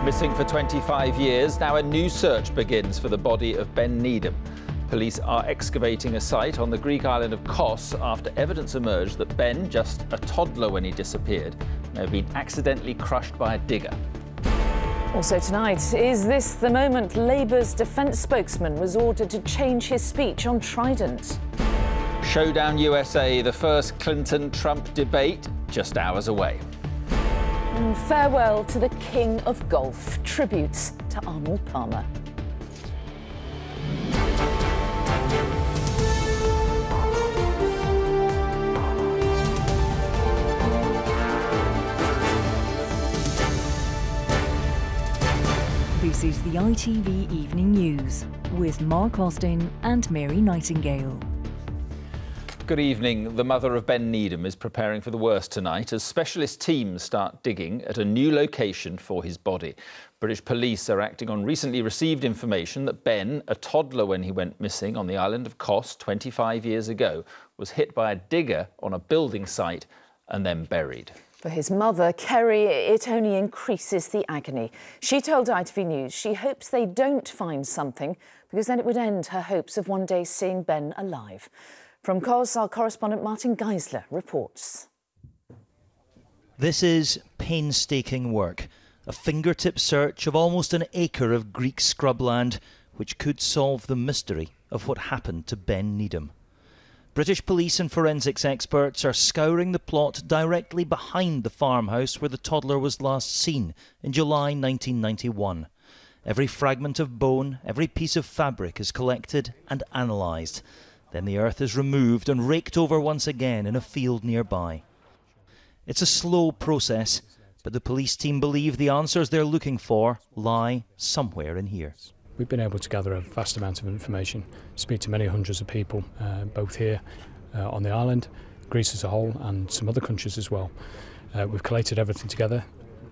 Missing for 25 years, now a new search begins for the body of Ben Needham. Police are excavating a site on the Greek island of Kos after evidence emerged that Ben, just a toddler when he disappeared, may have been accidentally crushed by a digger. Also tonight, is this the moment Labour's defence spokesman was ordered to change his speech on Trident? Showdown USA, the first Clinton-Trump debate, just hours away. And farewell to the King of Golf, tributes to Arnold Palmer. This is the ITV Evening News with Mark Austin and Mary Nightingale. Good evening. The mother of Ben Needham is preparing for the worst tonight as specialist teams start digging at a new location for his body. British police are acting on recently received information that Ben, a toddler when he went missing on the island of Kos 25 years ago, was hit by a digger on a building site and then buried. For his mother, Kerry, it only increases the agony. She told ITV News she hopes they don't find something because then it would end her hopes of one day seeing Ben alive. From Kos, our correspondent Martin Geisler reports. This is painstaking work, a fingertip search of almost an acre of Greek scrubland, which could solve the mystery of what happened to Ben Needham. British police and forensics experts are scouring the plot directly behind the farmhouse where the toddler was last seen in July 1991. Every fragment of bone, every piece of fabric is collected and analysed. Then the earth is removed and raked over once again in a field nearby. It's a slow process, but the police team believe the answers they're looking for lie somewhere in here. We've been able to gather a vast amount of information, speak to many hundreds of people, both here on the island, Greece as a whole, and some other countries as well. We've collated everything together,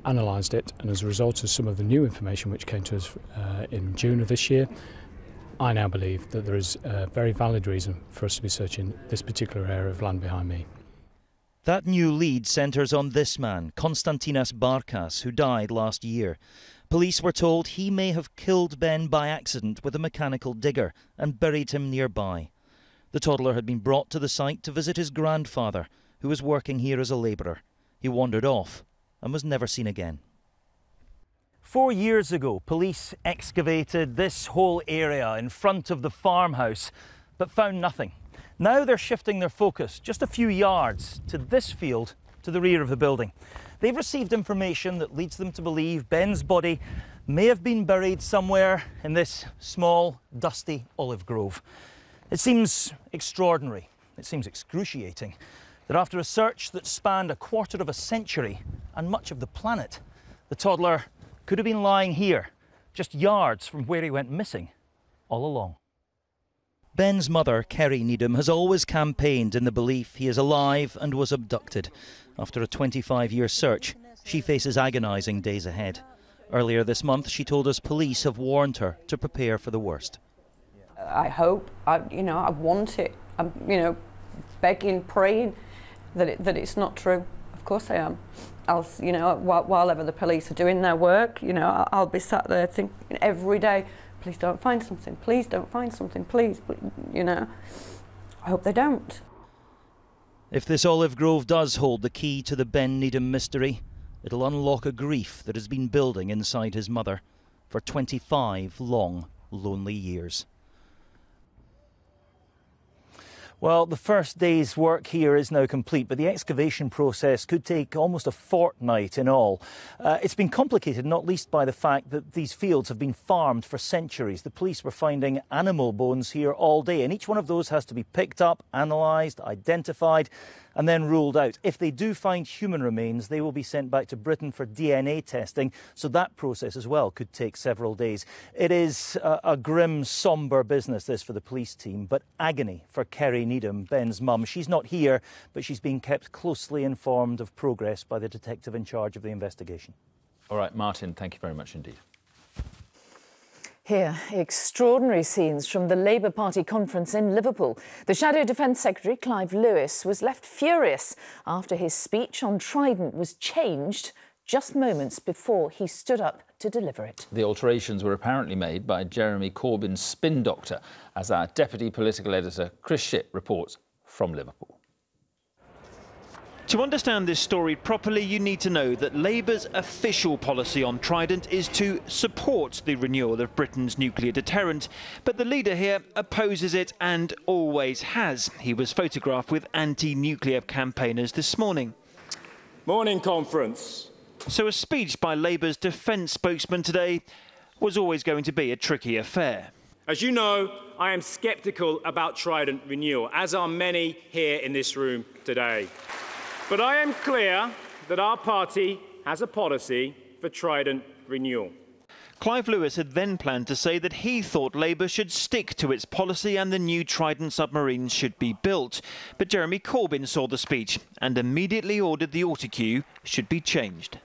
analysed it, and as a result of some of the new information which came to us in June of this year, I now believe that there is a very valid reason for us to be searching this particular area of land behind me. That new lead centres on this man, Konstantinas Barkas, who died last year. Police were told he may have killed Ben by accident with a mechanical digger and buried him nearby. The toddler had been brought to the site to visit his grandfather, who was working here as a labourer. He wandered off and was never seen again. 4 years ago, police excavated this whole area in front of the farmhouse, but found nothing. Now they're shifting their focus just a few yards to this field to the rear of the building. They've received information that leads them to believe Ben's body may have been buried somewhere in this small, dusty olive grove. It seems extraordinary, it seems excruciating, that after a search that spanned a quarter of a century and much of the planet, the toddler could have been lying here, just yards from where he went missing, all along. Ben's mother, Kerry Needham, has always campaigned in the belief he is alive and was abducted. After a 25-year search, she faces agonising days ahead. Earlier this month, she told us police have warned her to prepare for the worst. I hope, I want it. I'm, begging, praying that it's not true. Of course I am. While ever the police are doing their work, I'll be sat there thinking every day, please don't find something, please don't find something, please, I hope they don't. If this olive grove does hold the key to the Ben Needham mystery, it'll unlock a grief that has been building inside his mother for 25 long, lonely years. Well, the first day's work here is now complete, but the excavation process could take almost a fortnight in all. It's been complicated, not least by the fact that these fields have been farmed for centuries. The police were finding animal bones here all day, and each one of those has to be picked up, analysed, identified, and then ruled out. If they do find human remains, they will be sent back to Britain for DNA testing, so that process as well could take several days. It is a grim, sombre business, this, for the police team, but agony for Kerry Needham, Ben's mum. She's not here, but she's being kept closely informed of progress by the detective in charge of the investigation. All right, Martin, thank you very much indeed. Here, extraordinary scenes from the Labour Party conference in Liverpool. The Shadow Defence Secretary, Clive Lewis, was left furious after his speech on Trident was changed just moments before he stood up to deliver it. The alterations were apparently made by Jeremy Corbyn's spin doctor, as our deputy political editor Chris Shipp reports from Liverpool. To understand this story properly, you need to know that Labour's official policy on Trident is to support the renewal of Britain's nuclear deterrent. But the leader here opposes it and always has. He was photographed with anti-nuclear campaigners this morning. Morning, conference. So a speech by Labour's defence spokesman today was always going to be a tricky affair. As you know, I am sceptical about Trident renewal, as are many here in this room today. But I am clear that our party has a policy for Trident renewal. Clive Lewis had then planned to say that he thought Labour should stick to its policy and the new Trident submarines should be built. But Jeremy Corbyn saw the speech and immediately ordered the autocue should be changed.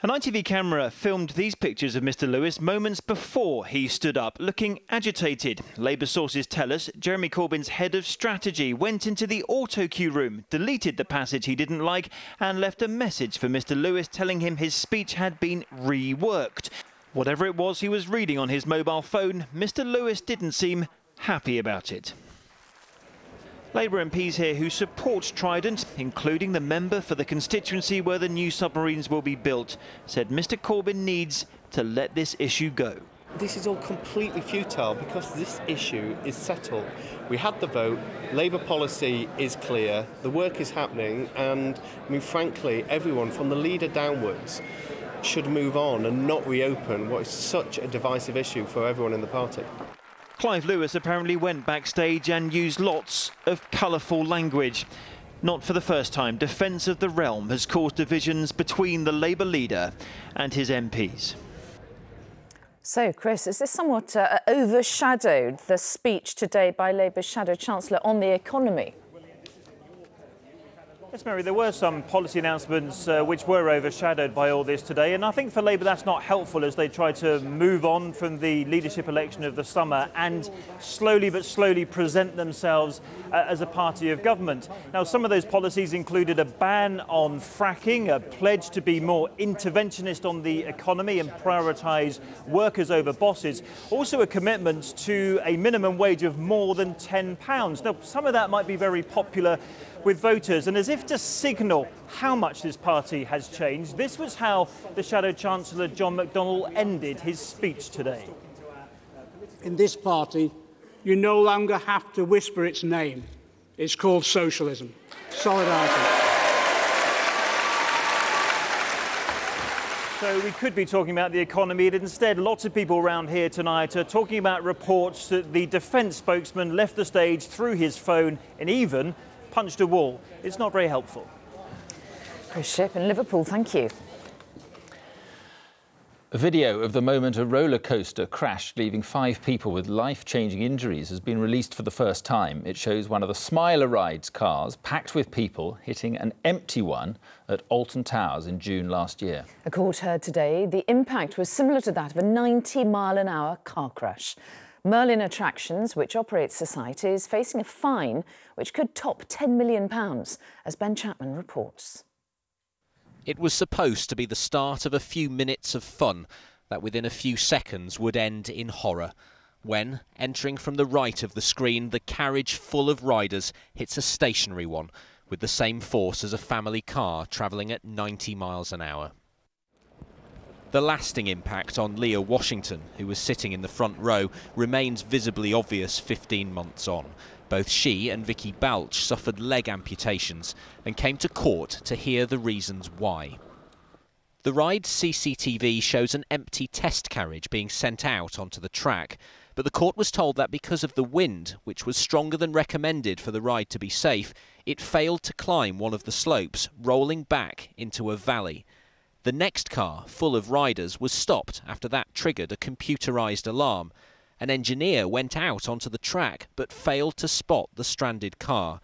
An ITV camera filmed these pictures of Mr Lewis moments before he stood up, looking agitated. Labour sources tell us Jeremy Corbyn's head of strategy went into the autocue room, deleted the passage he didn't like and left a message for Mr Lewis telling him his speech had been reworked. Whatever it was he was reading on his mobile phone, Mr Lewis didn't seem happy about it. Labour MPs here who support Trident, including the member for the constituency where the new submarines will be built, said Mr Corbyn needs to let this issue go. This is all completely futile because this issue is settled. We had the vote, Labour policy is clear, the work is happening, and I mean, frankly, everyone from the leader downwards should move on and not reopen what is such a divisive issue for everyone in the party. Clive Lewis apparently went backstage and used lots of colourful language. Not for the first time, defence of the realm has caused divisions between the Labour leader and his MPs. So, Chris, has this somewhat overshadowed the speech today by Labour's Shadow Chancellor on the economy? Yes, Mary, there were some policy announcements which were overshadowed by all this today, and I think for Labour that's not helpful as they try to move on from the leadership election of the summer and slowly but slowly present themselves as a party of government. Now, some of those policies included a ban on fracking, a pledge to be more interventionist on the economy and prioritise workers over bosses, also a commitment to a minimum wage of more than £10. Now, some of that might be very popular with voters, and as if to signal how much this party has changed, this was how the Shadow Chancellor John McDonnell ended his speech today. In this party, you no longer have to whisper its name. It's called socialism. Solidarity. So we could be talking about the economy, and instead lots of people around here tonight are talking about reports that the defence spokesman left the stage through his phone and even punched a wall. It's not very helpful. Chris Shipp in Liverpool, thank you. A video of the moment a roller coaster crashed, leaving 5 people with life-changing injuries, has been released for the first time. It shows one of the Smiler Rides cars, packed with people, hitting an empty one at Alton Towers in June last year. A court heard today the impact was similar to that of a 90-mile-an-hour car crash. Merlin Attractions, which operates the site, is facing a fine which could top £10 million, as Ben Chapman reports. It was supposed to be the start of a few minutes of fun that within a few seconds would end in horror, when, entering from the right of the screen, the carriage full of riders hits a stationary one with the same force as a family car travelling at 90 miles an hour. The lasting impact on Leah Washington, who was sitting in the front row, remains visibly obvious 15 months on. Both she and Vicky Balch suffered leg amputations and came to court to hear the reasons why. The ride's CCTV shows an empty test carriage being sent out onto the track, but the court was told that because of the wind, which was stronger than recommended for the ride to be safe, it failed to climb one of the slopes, rolling back into a valley. The next car, full of riders, was stopped after that triggered a computerised alarm. An engineer went out onto the track but failed to spot the stranded car.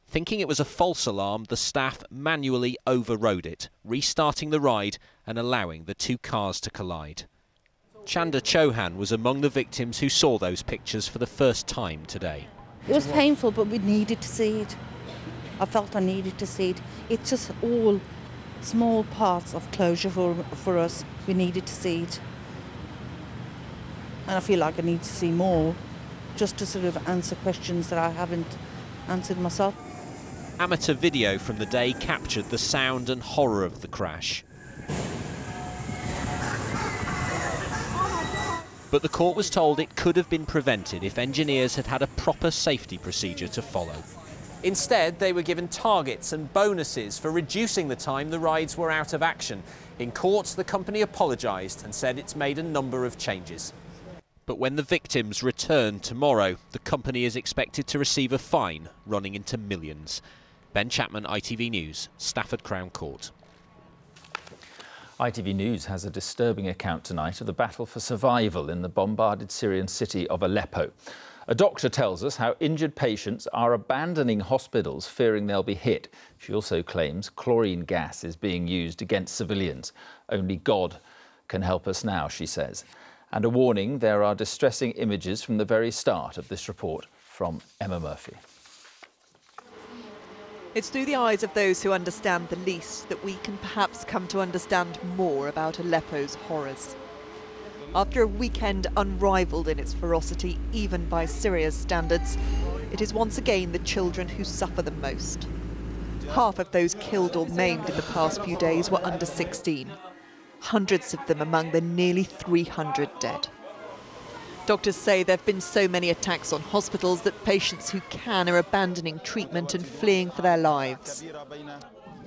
Thinking it was a false alarm, the staff manually overrode it, restarting the ride and allowing the 2 cars to collide. Chanda Chauhan was among the victims who saw those pictures for the first time today. It was painful, but we needed to see it. I felt I needed to see it. It's just all small parts of closure for us. We needed to see it. And I feel like I need to see more, just to sort of answer questions that I haven't answered myself. Amateur video from the day captured the sound and horror of the crash. But the court was told it could have been prevented if engineers had had a proper safety procedure to follow. Instead, they were given targets and bonuses for reducing the time the rides were out of action. In court, the company apologised and said it's made a number of changes. But when the victims return tomorrow, the company is expected to receive a fine running into millions. Ben Chapman, ITV News, Stafford Crown Court. ITV News has a disturbing account tonight of the battle for survival in the bombarded Syrian city of Aleppo. A doctor tells us how injured patients are abandoning hospitals fearing they'll be hit. She also claims chlorine gas is being used against civilians. Only God can help us now, she says. And a warning, there are distressing images from the very start of this report from Emma Murphy. It's through the eyes of those who understand the least that we can perhaps come to understand more about Aleppo's horrors. After a weekend unrivalled in its ferocity, even by Syria's standards, it is once again the children who suffer the most. Half of those killed or maimed in the past few days were under 16. Hundreds of them among the nearly 300 dead. Doctors say there have been so many attacks on hospitals that patients who can are abandoning treatment and fleeing for their lives.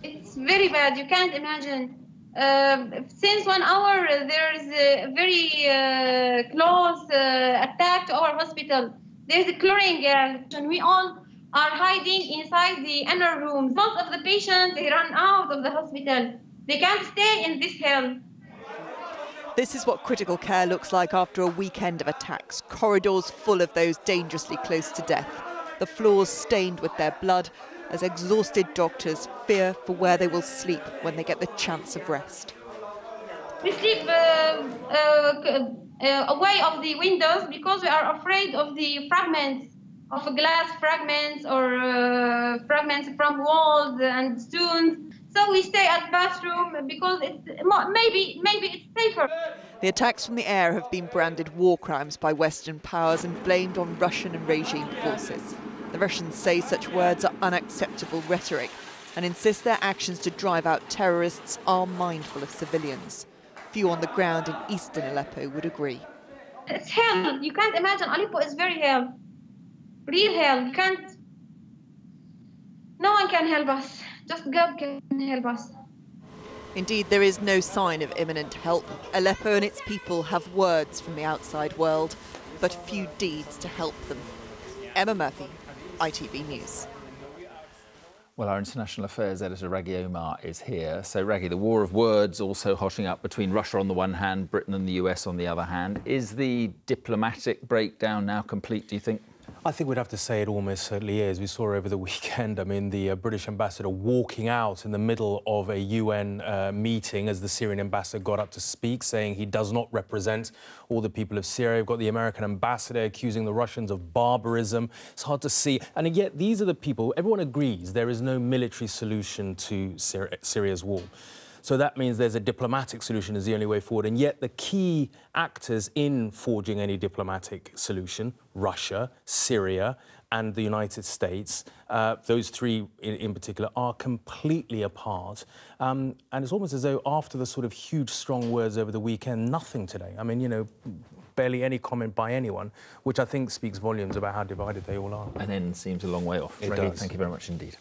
It's very bad, you can't imagine. Since 1 hour there's a very close attack to our hospital. There's a chlorine gas and we all are hiding inside the inner rooms. Most of the patients, they run out of the hospital. They can't stay in this hell. This is what critical care looks like after a weekend of attacks. Corridors full of those dangerously close to death. The floors stained with their blood as exhausted doctors fear for where they will sleep when they get the chance of rest. We sleep away of the windows because we are afraid of the fragments, of glass fragments or fragments from walls and stones. So we stay at the bathroom because maybe it's safer. The attacks from the air have been branded war crimes by Western powers and blamed on Russian and regime forces. The Russians say such words are unacceptable rhetoric and insist their actions to drive out terrorists are mindful of civilians. Few on the ground in eastern Aleppo would agree. It's hell. You can't imagine. Aleppo is very hell. Real hell. You can't. No one can help us. Just God can help us. Indeed, there is no sign of imminent help. Aleppo and its people have words from the outside world, but few deeds to help them. Emma Murphy, ITV News. Well, our international affairs editor, Raghi Omar, is here. So, Raghi, the war of words also hotting up between Russia on the one hand, Britain and the US on the other hand. Is the diplomatic breakdown now complete, do you think? I think we'd have to say it almost certainly is. We saw over the weekend, I mean, the British ambassador walking out in the middle of a UN meeting as the Syrian ambassador got up to speak, saying he does not represent all the people of Syria. We've got the American ambassador accusing the Russians of barbarism. It's hard to see. And yet these are the people, everyone agrees there is no military solution to Syria's war. So that means there's a diplomatic solution is the only way forward. And yet the key actors in forging any diplomatic solution, Russia, Syria and the United States, those three in particular, are completely apart. And it's almost as though after the sort of huge, strong words over the weekend, nothing today. I mean, you know, barely any comment by anyone, which I think speaks volumes about how divided they all are. An end seems a long way off. It does. Thank you very much indeed.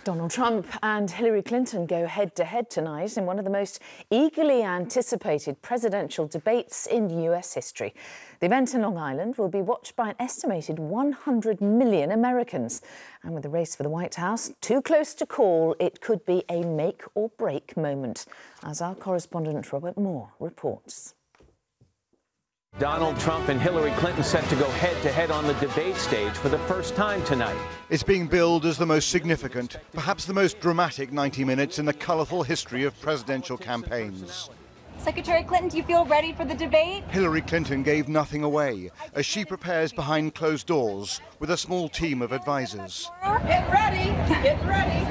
Donald Trump and Hillary Clinton go head-to-head tonight in one of the most eagerly anticipated presidential debates in US history. The event in Long Island will be watched by an estimated 100 million Americans. And with the race for the White House too close to call, it could be a make-or-break moment, as our correspondent Robert Moore reports. Donald Trump and Hillary Clinton set to go head-to-head on the debate stage for the first time tonight. It's being billed as the most significant, perhaps the most dramatic 90 minutes in the colourful history of presidential campaigns. Secretary Clinton, do you feel ready for the debate? Hillary Clinton gave nothing away as she prepares behind closed doors with a small team of advisors. Get ready! Get ready!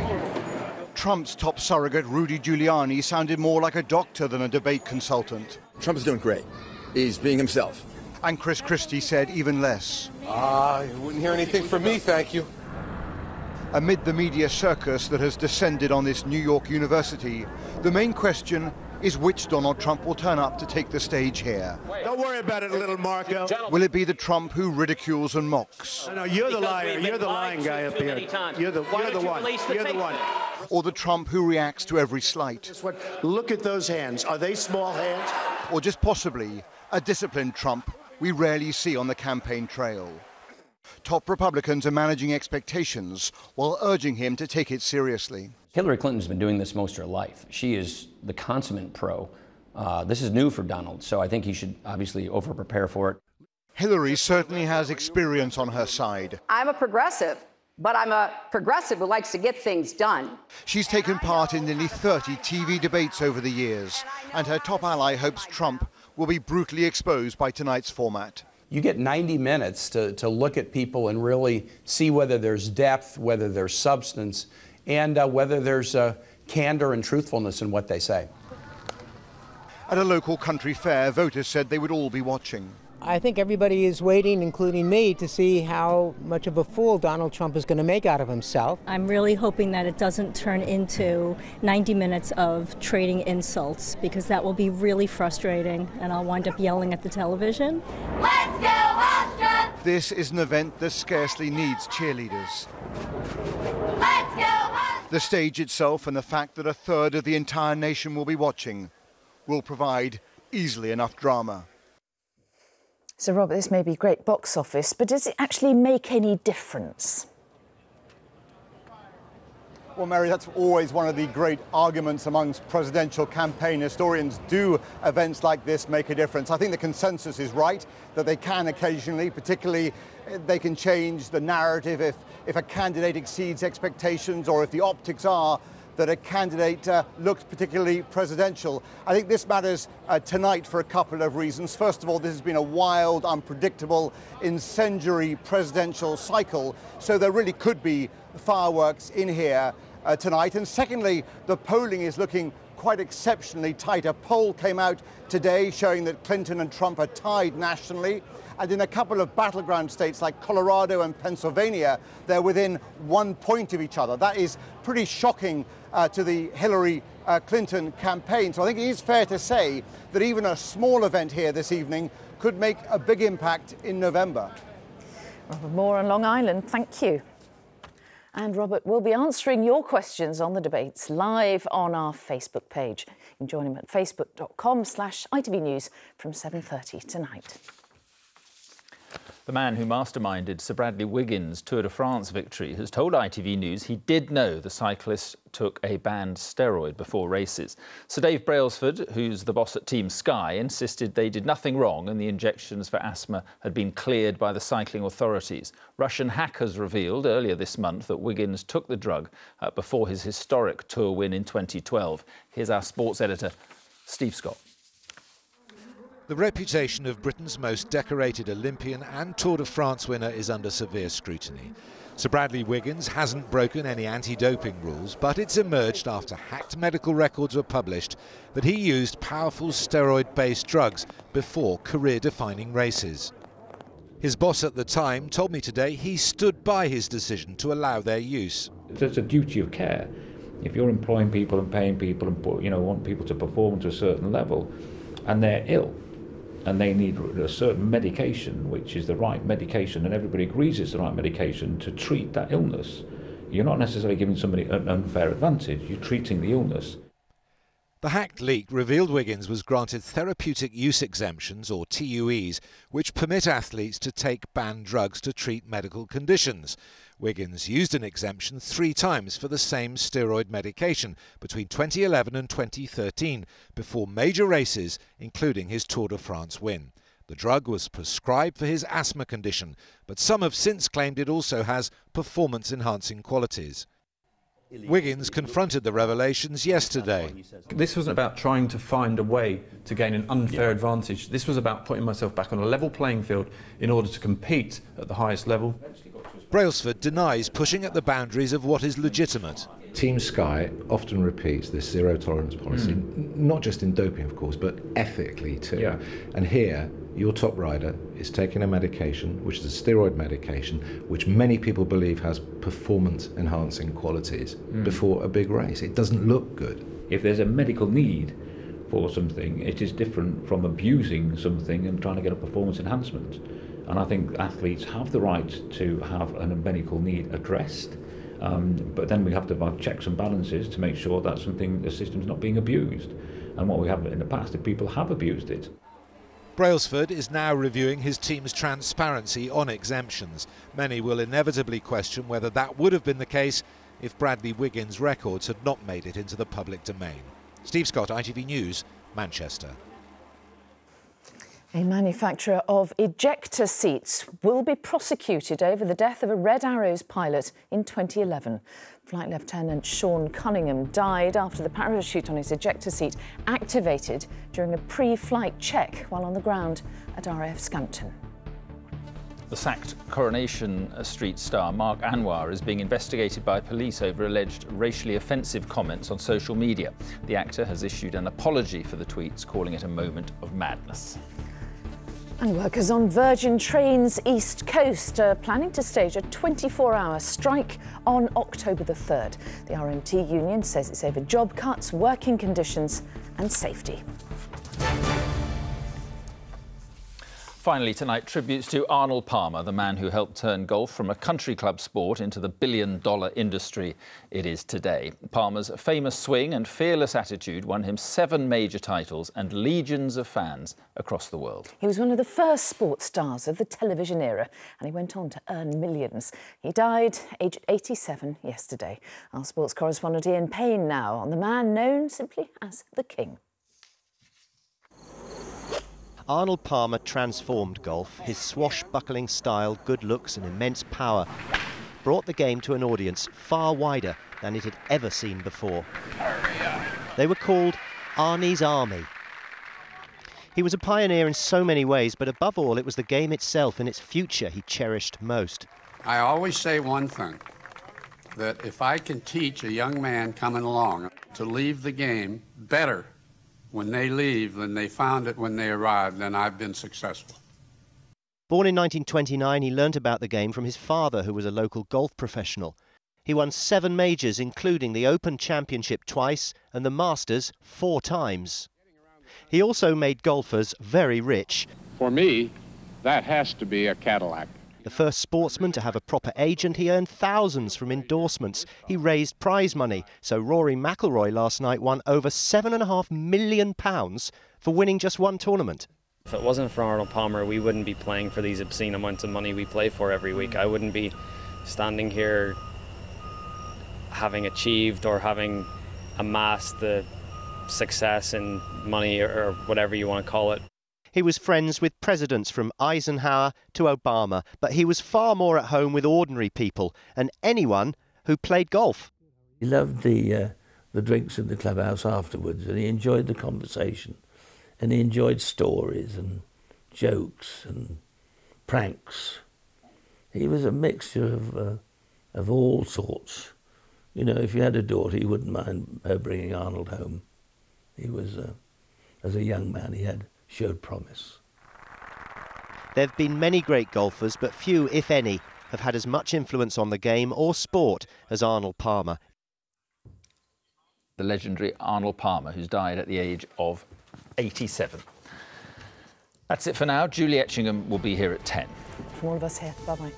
Trump's top surrogate, Rudy Giuliani, sounded more like a doctor than a debate consultant. Trump is doing great. He's being himself. And Chris Christie said even less. You wouldn't hear anything from me, thank you. Amid the media circus that has descended on this New York university, the main question is which Donald Trump will turn up to take the stage here. Don't worry about it, little Marco. Will it be the Trump who ridicules and mocks? No, you're the liar. You're the lying guy up here. You're the one. You're the one. Or the Trump who reacts to every slight? Look at those hands. Are they small hands? Or just possibly a disciplined Trump we rarely see on the campaign trail. Top Republicans are managing expectations while urging him to take it seriously. Hillary Clinton's been doing this most of her life. She is the consummate pro. This is new for Donald, so I think he should obviously over-prepare for it. Hillary certainly has experience on her side. I'm a progressive, but I'm a progressive who likes to get things done. She's taken part in nearly 30 TV debates over the years, and her top ally hopes Trump will be brutally exposed by tonight's format. You get 90 minutes to look at people and really see whether there's depth, whether there's substance, and whether there's candor and truthfulness in what they say. At a local country fair, voters said they would all be watching. I think everybody is waiting, including me, to see how much of a fool Donald Trump is going to make out of himself. I'm really hoping that it doesn't turn into 90 minutes of trading insults, because that will be really frustrating, and I'll wind up yelling at the television. Let's go, Hofstra! This is an event that scarcely needs cheerleaders. Let's go, Hofstra! The stage itself and the fact that a third of the entire nation will be watching will provide easily enough drama. So, Robert, this may be great box office, but does it actually make any difference? Well, Mary, that's always one of the great arguments amongst presidential campaign historians. Do events like this make a difference? I think the consensus is right, that they can occasionally, particularly they can change the narrative if a candidate exceeds expectations or if the optics are that a candidate looks particularly presidential. I think this matters tonight for a couple of reasons. First of all, this has been a wild, unpredictable, incendiary presidential cycle, so there really could be fireworks in here tonight. And secondly, the polling is looking quite exceptionally tight. A poll came out today showing that Clinton and Trump are tied nationally. And in a couple of battleground states like Colorado and Pennsylvania, they're within 1 point of each other. That is pretty shocking to the Hillary Clinton campaign. So I think it is fair to say that even a small event here this evening could make a big impact in November. Robert Moore on Long Island, thank you. And Robert will be answering your questions on the debates live on our Facebook page. You can join him at facebook.com/ITV News from 7:30 tonight. The man who masterminded Sir Bradley Wiggins' Tour de France victory has told ITV News he did know the cyclist took a banned steroid before races. Sir Dave Brailsford, who's the boss at Team Sky, insisted they did nothing wrong and the injections for asthma had been cleared by the cycling authorities. Russian hackers revealed earlier this month that Wiggins took the drug before his historic Tour win in 2012. Here's our sports editor, Steve Scott. The reputation of Britain's most decorated Olympian and Tour de France winner is under severe scrutiny. Sir Bradley Wiggins hasn't broken any anti-doping rules, but it's emerged after hacked medical records were published that he used powerful steroid-based drugs before career-defining races. His boss at the time told me today he stood by his decision to allow their use. There's a duty of care. If you're employing people and paying people and want people to perform to a certain level and they're ill, and they need a certain medication, which is the right medication, and everybody agrees it's the right medication to treat that illness. You're not necessarily giving somebody an unfair advantage, you're treating the illness. The hacked leak revealed Wiggins was granted therapeutic use exemptions, or TUEs, which permit athletes to take banned drugs to treat medical conditions. Wiggins used an exemption 3 times for the same steroid medication between 2011 and 2013, before major races, including his Tour de France win. The drug was prescribed for his asthma condition, but some have since claimed it also has performance-enhancing qualities. Wiggins confronted the revelations yesterday. This wasn't about trying to find a way to gain an unfair advantage. This was about putting myself back on a level playing field in order to compete at the highest level. Brailsford denies pushing at the boundaries of what is legitimate. Team Sky often repeats this zero tolerance policy, not just in doping, of course, but ethically too. Yeah. And here, your top rider is taking a medication, which is a steroid medication, which many people believe has performance-enhancing qualities before a big race. It doesn't look good. If there's a medical need for something, it is different from abusing something and trying to get a performance enhancement. And I think athletes have the right to have a medical need addressed. But then we have to have checks and balances to make sure that the system's not being abused. And what we have in the past, if people have abused it. Brailsford is now reviewing his team's transparency on exemptions. Many will inevitably question whether that would have been the case if Bradley Wiggins' records had not made it into the public domain. Steve Scott, ITV News, Manchester. A manufacturer of ejector seats will be prosecuted over the death of a Red Arrows pilot in 2011. Flight Lieutenant Sean Cunningham died after the parachute on his ejector seat activated during a pre-flight check while on the ground at RAF Scampton. The sacked Coronation Street star Mark Anwar is being investigated by police over alleged racially offensive comments on social media. The actor has issued an apology for the tweets, calling it a moment of madness. And workers on Virgin Trains East Coast are planning to stage a 24-hour strike on October the 3rd. The RMT union says it's over job cuts, working conditions and safety. Finally tonight, tributes to Arnold Palmer, the man who helped turn golf from a country club sport into the billion-dollar industry it is today. Palmer's famous swing and fearless attitude won him 7 major titles and legions of fans across the world. He was one of the first sports stars of the television era, and he went on to earn millions. He died aged 87 yesterday. Our sports correspondent Ian Payne now on the man known simply as the King. Arnold Palmer transformed golf. His swashbuckling style, good looks and immense power brought the game to an audience far wider than it had ever seen before. They were called Arnie's Army. He was a pioneer in so many ways, but above all, it was the game itself and its future he cherished most. I always say one thing, that if I can teach a young man coming along to leave the game better when they leave than they found it when they arrived, then I've been successful. Born in 1929, he learnt about the game from his father, who was a local golf professional. He won 7 majors, including the Open Championship twice and the Masters 4 times. He also made golfers very rich. For me, that has to be a Cadillac. The first sportsman to have a proper agent, he earned thousands from endorsements. He raised prize money, so Rory McIlroy last night won over £7.5 million for winning just one tournament. If it wasn't for Arnold Palmer, we wouldn't be playing for these obscene amounts of money we play for every week. I wouldn't be standing here having achieved or having amassed the success and money or whatever you want to call it. He was friends with presidents from Eisenhower to Obama, but he was far more at home with ordinary people and anyone who played golf. He loved the drinks in the clubhouse afterwards, and he enjoyed the conversation, and he enjoyed stories and jokes and pranks. He was a mixture of all sorts. You know, if you had a daughter, you wouldn't mind her bringing Arnold home. He was, as a young man, he showed promise. There have been many great golfers, but few, if any, have had as much influence on the game or sport as Arnold Palmer. The legendary Arnold Palmer, who's died at the age of 87. That's it for now. Julie Etchingham will be here at 10. From all of us here, bye-bye.